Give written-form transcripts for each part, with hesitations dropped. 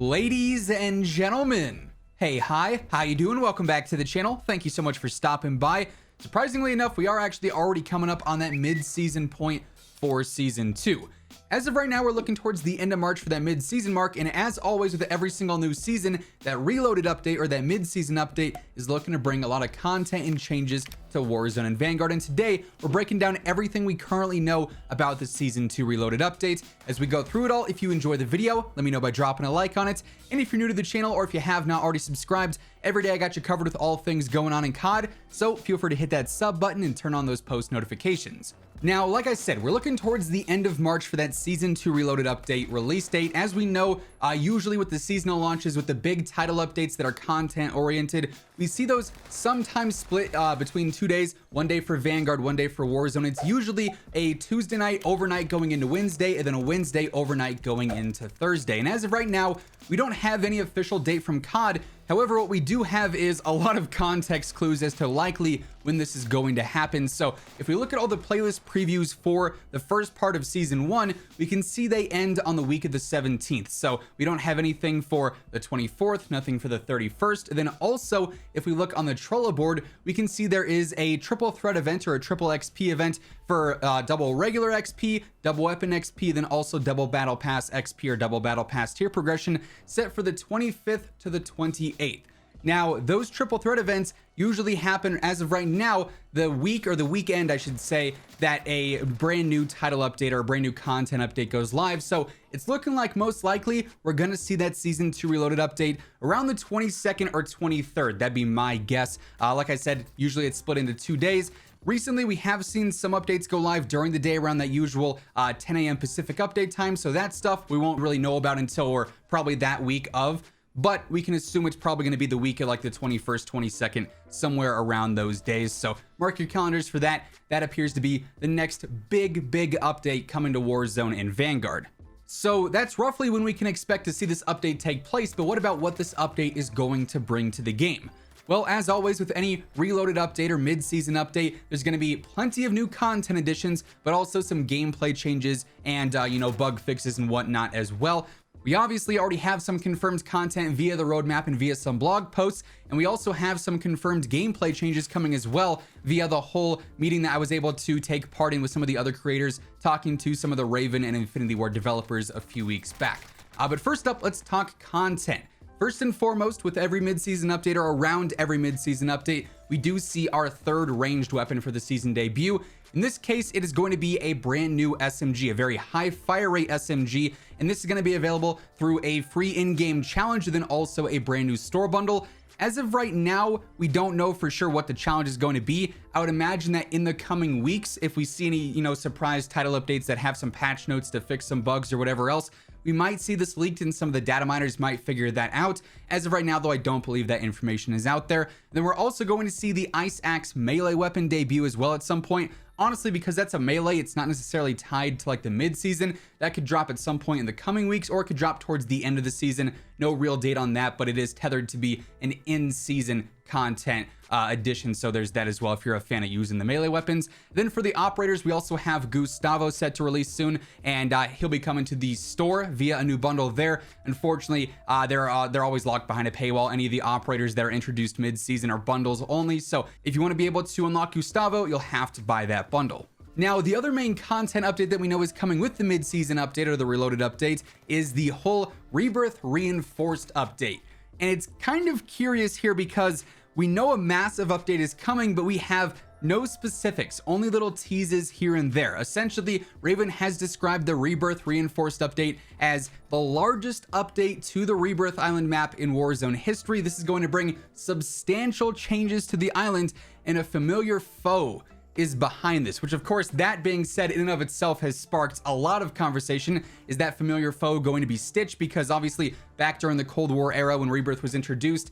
Ladies and gentlemen, hey, hi, how you doing? Welcome back to the channel. Thank you so much for stopping by. Surprisingly enough, we are actually already coming up on that mid-season point for season 2. As of right now, we're looking towards the end of March for that mid-season mark, and as always with every single new season, that reloaded update or that mid-season update is looking to bring a lot of content and changes to Warzone and Vanguard. And today we're breaking down everything we currently know about the season 2 reloaded update. As we go through it all, if you enjoy the video, let me know by dropping a like on it, and if you're new to the channel or if you have not already subscribed, every day I got you covered with all things going on in COD, so feel free to hit that sub button and turn on those post notifications. Now, like I said, we're looking towards the end of March for that season 2 reloaded update release date. As we know, usually with the seasonal launches, with the big title updates that are content oriented, we see those sometimes split between 2 days, one day for Vanguard, one day for Warzone. It's usually a Tuesday night overnight going into Wednesday, and then a Wednesday overnight going into Thursday. And as of right now, we don't have any official date from COD. However, what we do have is a lot of context clues as to likely when this is going to happen. So if we look at all the playlist previews for the first part of season 1, we can see they end on the week of the 17th. So we don't have anything for the 24th, nothing for the 31st. And then also, if we look on the Trello board, we can see there is a triple threat event or a triple XP event for double regular XP, double weapon XP, then also double battle pass XP or double battle pass tier progression set for the 25th to the 28th. Now, those triple threat events usually happen as of right now, the week or the weekend, I should say, that a brand new title update or a brand new content update goes live. So it's looking like most likely we're going to see that season 2 reloaded update around the 22nd or 23rd. That'd be my guess. Like I said, usually it's split into 2 days. Recently, we have seen some updates go live during the day around that usual 10 a.m. Pacific update time. So that stuff we won't really know about until we're probably that week of. But we can assume it's probably going to be the week of like the 21st, 22nd, somewhere around those days. So mark your calendars for that. That appears to be the next big update coming to Warzone and Vanguard. So that's roughly when we can expect to see this update take place. But what about what this update is going to bring to the game? Well, as always with any reloaded update or mid-season update, there's going to be plenty of new content additions, but also some gameplay changes and, bug fixes and whatnot as well. We obviously already have some confirmed content via the roadmap and via some blog posts, and we also have some confirmed gameplay changes coming as well via the whole meeting that I was able to take part in with some of the other creators, talking to some of the Raven and Infinity Ward developers a few weeks back. But first up, let's talk content. First and foremost, with every mid-season update or around every mid-season update, we do see our third ranged weapon for the season debut. In this case, it is going to be a brand new SMG, a very high fire rate SMG, and this is going to be available through a free in-game challenge and then also a brand new store bundle. As of right now, we don't know for sure what the challenge is going to be. I would imagine that in the coming weeks, if we see any, surprise title updates that have some patch notes to fix some bugs or whatever else, we might see this leaked and some of the data miners might figure that out. As of right now, though, I don't believe that information is out there. And then we're also going to see the Ice Axe melee weapon debut as well at some point. Honestly, because that's a melee, it's not necessarily tied to like the mid-season. That could drop at some point in the coming weeks, or it could drop towards the end of the season. No real date on that, but it is tethered to be an in-season content addition, so there's that as well if you're a fan of using the melee weapons. Then for the operators, we also have Gustavo set to release soon, and he'll be coming to the store via a new bundle there. Unfortunately, they're always locked behind a paywall. Any of the operators that are introduced mid-season are bundles only, so if you want to be able to unlock Gustavo, you'll have to buy that bundle. Now, the other main content update that we know is coming with the mid-season update or the reloaded update is the whole Rebirth Reinforced update. And it's kind of curious here because we know a massive update is coming, but we have no specifics, only little teases here and there. Essentially, Raven has described the Rebirth Reinforced update as the largest update to the Rebirth Island map in Warzone history. This is going to bring substantial changes to the island, and a familiar foe is behind this, which of course, that being said, in and of itself has sparked a lot of conversation. Is that familiar foe going to be Stitch? Because obviously back during the Cold War era when Rebirth was introduced,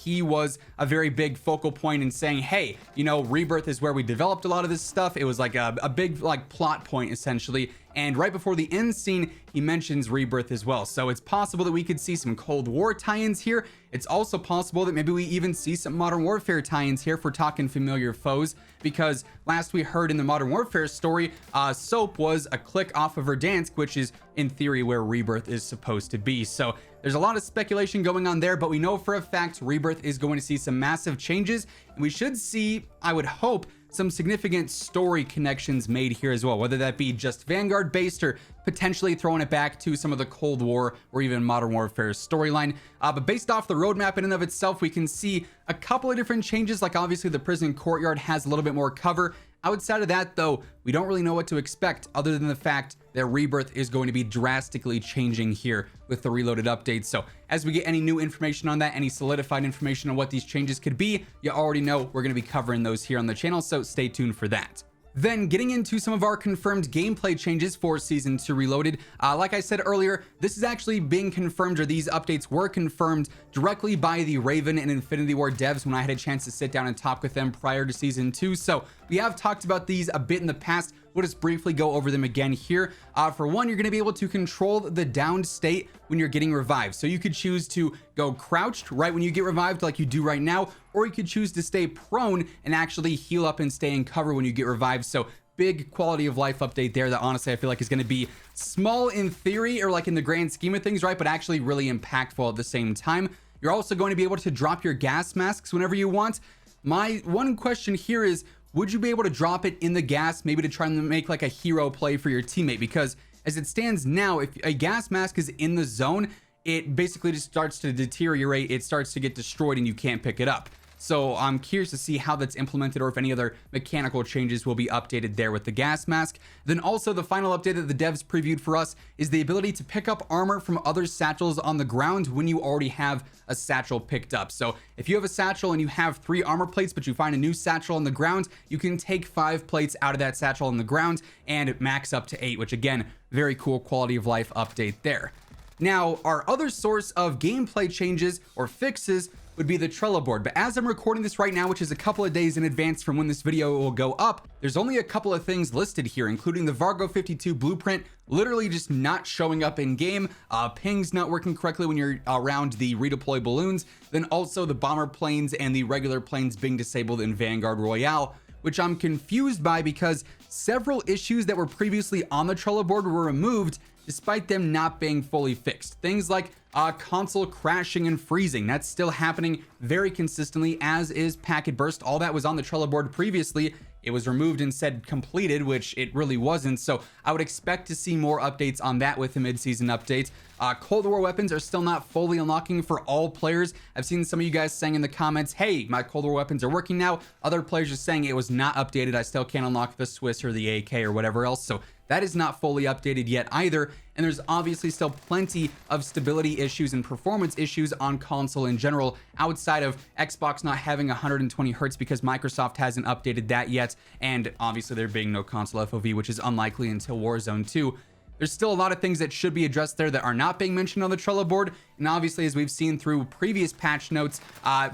he was a very big focal point in saying, hey, Rebirth is where we developed a lot of this stuff. It was like a big like plot point essentially And right before the end scene, he mentions Rebirth as well. So it's possible that we could see some Cold War tie-ins here. It's also possible that maybe we even see some Modern Warfare tie-ins here if we're talking familiar foes, because last we heard in the Modern Warfare story, Soap was a click off of Verdansk, which is in theory where Rebirth is supposed to be. So there's a lot of speculation going on there, but we know for a fact Rebirth is going to see some massive changes, and we should see, I would hope, some significant story connections made here as well, whether that be just Vanguard based or potentially throwing it back to some of the Cold War or even Modern Warfare storyline. But based off the roadmap in and of itself, we can see a couple of different changes. Like obviously the prison courtyard has a little bit more cover. Outside of that though, we don't really know what to expect other than the fact that Rebirth is going to be drastically changing here with the reloaded updates. So as we get any new information on that, any solidified information on what these changes could be, you already know we're going to be covering those here on the channel, so stay tuned for that. Then getting into some of our confirmed gameplay changes for Season 2 Reloaded. Like I said earlier, this is actually being confirmed, or these updates were confirmed directly by the Raven and Infinity Ward devs when I had a chance to sit down and talk with them prior to Season 2. So we have talked about these a bit in the past. We'll just briefly go over them again here. For one, you're going to be able to control the downed state when you're getting revived. So you could choose to go crouched right when you get revived like you do right now, or you could choose to stay prone and actually heal up and stay in cover when you get revived. So big quality of life update there that honestly I feel like is going to be small in theory, or like in the grand scheme of things, right? But actually really impactful at the same time. You're also going to be able to drop your gas masks whenever you want. My one question here is, would you be able to drop it in the gas, maybe to try and make like a hero play for your teammate? Because as it stands now, if a gas mask is in the zone, it basically just starts to deteriorate. It starts to get destroyed and you can't pick it up. So I'm curious to see how that's implemented, or if any other mechanical changes will be updated there with the gas mask. Then also the final update that the devs previewed for us is the ability to pick up armor from other satchels on the ground when you already have a satchel picked up. So if you have a satchel and you have 3 armor plates, but you find a new satchel on the ground, you can take 5 plates out of that satchel on the ground and max up to 8, which again, very cool quality of life update there. Now, our other source of gameplay changes or fixes would be the Trello board. But as I'm recording this right now, which is a couple of days in advance from when this video will go up, there's only a couple of things listed here, including the Vargo 52 blueprint literally just not showing up in game, pings not working correctly when you're around the redeploy balloons, then also the bomber planes and the regular planes being disabled in Vanguard Royale, which I'm confused by because several issues that were previously on the Trello board were removed despite them not being fully fixed. Things like console crashing and freezing, that's still happening very consistently, as is packet burst. All that was on the Trello board previously. It was removed and said completed, which it really wasn't. So I would expect to see more updates on that with the mid-season update. Cold War weapons are still not fully unlocking for all players. I've seen some of you guys saying in the comments, hey, my Cold War weapons are working now. Other players are saying it was not updated. I still can't unlock the Swiss or the AK or whatever else. So that is not fully updated yet either. And there's obviously still plenty of stability issues and performance issues on console in general, outside of Xbox not having 120 hertz because Microsoft hasn't updated that yet. And obviously there being no console FOV, which is unlikely until Warzone 2. There's still a lot of things that should be addressed there that are not being mentioned on the Trello board. And obviously, as we've seen through previous patch notes,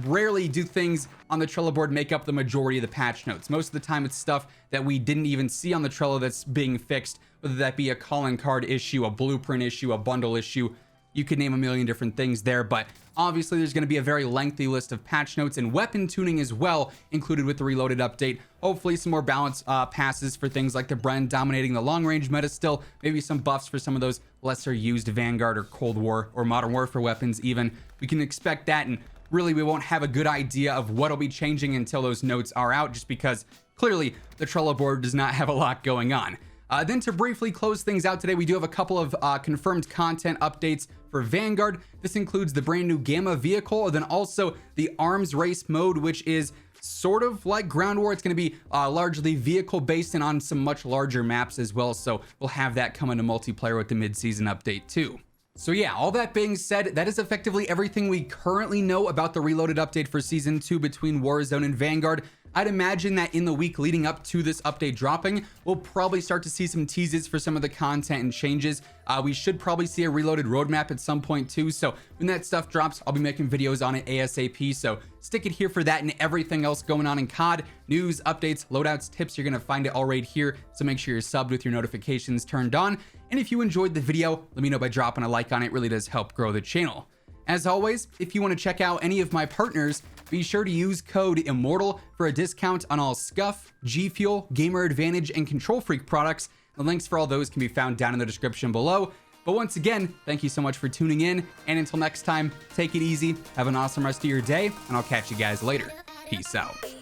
rarely do things on the Trello board make up the majority of the patch notes. Most of the time, it's stuff that we didn't even see on the Trello that's being fixed, whether that be a calling card issue, a blueprint issue, a bundle issue. You could name a million different things there, but obviously there's going to be a very lengthy list of patch notes and weapon tuning as well included with the reloaded update. Hopefully some more balance passes for things like the Bren dominating the long range meta still, maybe some buffs for some of those lesser used Vanguard or Cold War or Modern Warfare weapons even. We can expect that, and really we won't have a good idea of what'll be changing until those notes are out, just because clearly the Trello board does not have a lot going on. Then to briefly close things out today, we do have a couple of confirmed content updates for Vanguard. This includes the brand new Gamma vehicle, and then also the arms race mode, which is sort of like Ground War. It's going to be largely vehicle based and on some much larger maps as well. So we'll have that coming to multiplayer with the mid-season update too. So yeah, all that being said, that is effectively everything we currently know about the reloaded update for Season 2 between Warzone and Vanguard. I'd imagine that in the week leading up to this update dropping, we'll probably start to see some teases for some of the content and changes. We should probably see a reloaded roadmap at some point too. So when that stuff drops, I'll be making videos on it ASAP. So stick it here for that and everything else going on in COD. News, updates, loadouts, tips, you're going to find it all right here. So make sure you're subbed with your notifications turned on. And if you enjoyed the video, let me know by dropping a like on it. It really does help grow the channel. As always, if you want to check out any of my partners, be sure to use code WHosImmortal for a discount on all Scuff, G Fuel, Gamer Advantage, and Control Freak products. The links for all those can be found down in the description below. But once again, thank you so much for tuning in, and until next time, take it easy, have an awesome rest of your day, and I'll catch you guys later. Peace out.